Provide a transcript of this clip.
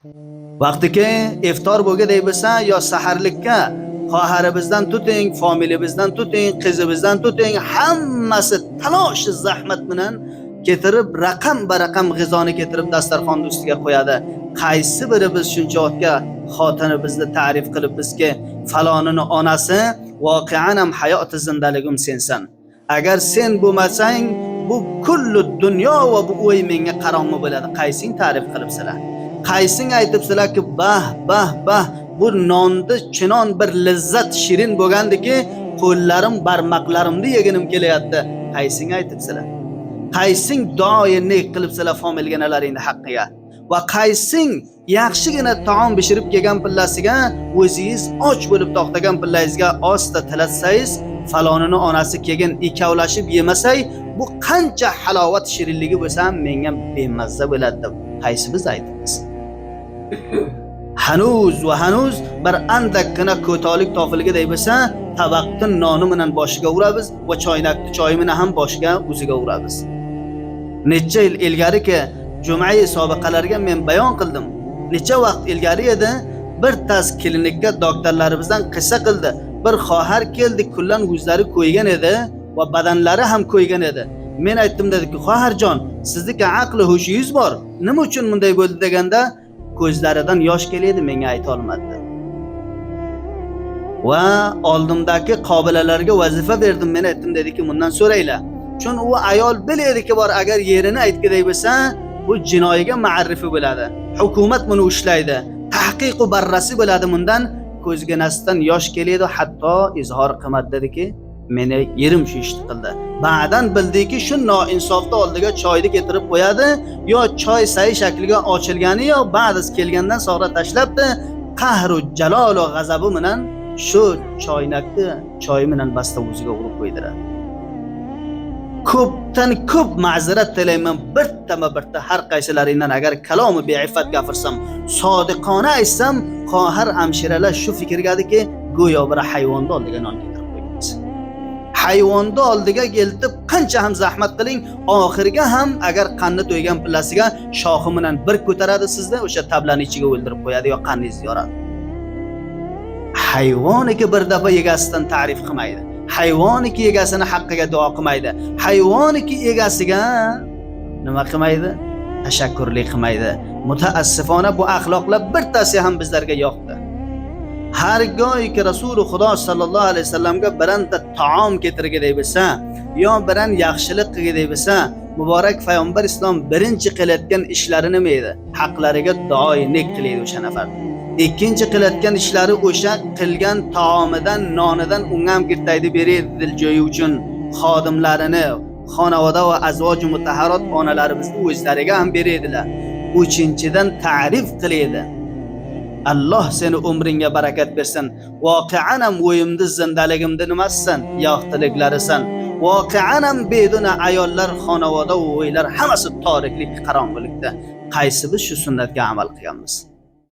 Vaqtiki iftor bo'lgandek bo'lsa yo saharlikka xoharimizdan tuting, familiyamizdan tuting, qizimizdan tuting, hammasi talosh zahmat bilan getirib raqam ba raqam g'izoni getirib dasturxon ustiga qo'yadi. Qaysi birimiz shuncha vaqtga xotinimizni ta'rif qilib bizga falonini onasi voqean ham hayoti zindaligim sensan. Agar sen bo'lmasang bu kullu dunyo va bu o'y menga qarong'i bo'ladi. Qaysing ta'rif qilibsizlar? Qaysing aytibsizlarki bah bah bah bu nonni chinon bir lazzat shirin bo'lgandiki qo'llarim barmoqlarimni yeginim kelyapti. Qaysing aytibsizlar? Qaysing doyini qilibsizlar familganalaringni haqqiga? Va qaysing yaxshigina taom pishirib kelgan pillasiga o'zingiz och bo'lib to'xtagan pillangizga osta tilatsangiz falonini onasi kelgan ikkovlashib yemasay bu qancha halovat shirinligi bo'lsa ham menga bemazza bo'ladi deb qaysimiz aytamiz? Hanuz va hanuz bir andakkina ko'tolik tofilgidek bo'lsa tabaqni noni bilan boshiga uramiz va choynakni choyi bilan ham boshiga o'ziga uramiz. Necha yil ilgariki Jum'ai sobiqalarga men bayon qildim. Necha vaqt ilgari edi bir tas klinikka doktorlarimizdan qissa qildi. Bir xohar keldi, kullan yuzlari qo'ygan edi va badanlari ham qo'ygan edi. Men aytdim dediki, "Xoharjon, sizniki aqli hushingiz bor. Nima uchun bunday bo'ldi?" deganda ko'zlaridan yosh keladi, menga ayta olmadi. Va oldimdagi qobilalarga vazifa berdim. Men aytdim dediki, "Bundan so'raylar." Chun u ayol biladiki bor agar yerini aytgandek bo'lsa, bu jinoyatga ma'rifi bo'ladi. Hukumat buni ushlaydi. Tahqiq va barrasi bo'ladi bundan. Ko'zginasidan yosh keladi, hatto izhor qilmadi dediki, meni yerim shu ishni qildi. Ba'dan bildiki shu noinsofni oldiga choyni keltirib qo'yadi, yo choy say shakliga ochilgani yo ba'dis kelgandan sonra tashlabdi, qahru jalol va g'azabi bilan shu choynakni choy bilan basta o'ziga urib qo'ydiradi. Ko'pdan ko'p ma'zirat tilayman, birta har qaysilaringdan agar kalomi beifat gapirsam, sodiqona aytsam, qohar hamshiralar shu fikrgadiki, go'yo bir hayvonni oldiga non keltirib qo'yamiz. Hayvonni oldiga keltib qancha ham zahmat qiling, oxirga ham agar qanni to'ygan pillasiga shoxi bilan bir ko'taradi sizni, o'sha tablani ichiga o'ldirib qo'yadi yo qanningizni yoradi. Hayvoniki bir dafa egasidan ta'rif qilmaydi. Hayvoniki egasini haqqiga duo qilmaydi. Hayvoniki egasiga nima qilmaydi? Tashakkurlik qilmaydi. Mutaassifona bu axloqlar birtasi ham bizlarga yo'qdi. Har go'yki Rasululloh Xudo sallallohu alayhi vasallamga biranta taom keltirgandek bo'lsa, yo biran yaxshilik qilgandek bo'lsa, muborak payg'ambar islom birinchi qilayotgan ishlari nima edi? Haqlariga doilik qilaydi o'sha nafar. Ikkinchi qilayotgan ishlari o'sha qilgan taomidan, nonidan ungam kirtaydi beradi diljoyi uchun xodimlarini, xonavoda va azvoju mutahharat onalarimizni o'zlariga ham beradilar. Uchinchidan ta'rif qiladi. Alloh seni umringga barakat bersin. Voqean ham o'yimda zindaligimda nimasisan? Yo'qtiliklarisan. Voqean ham beduna ayollar, xonavoda va o'ylar hammasi toriklik, qarong'ilikda. Qaysi biz shu sunnatga amal qilamiz?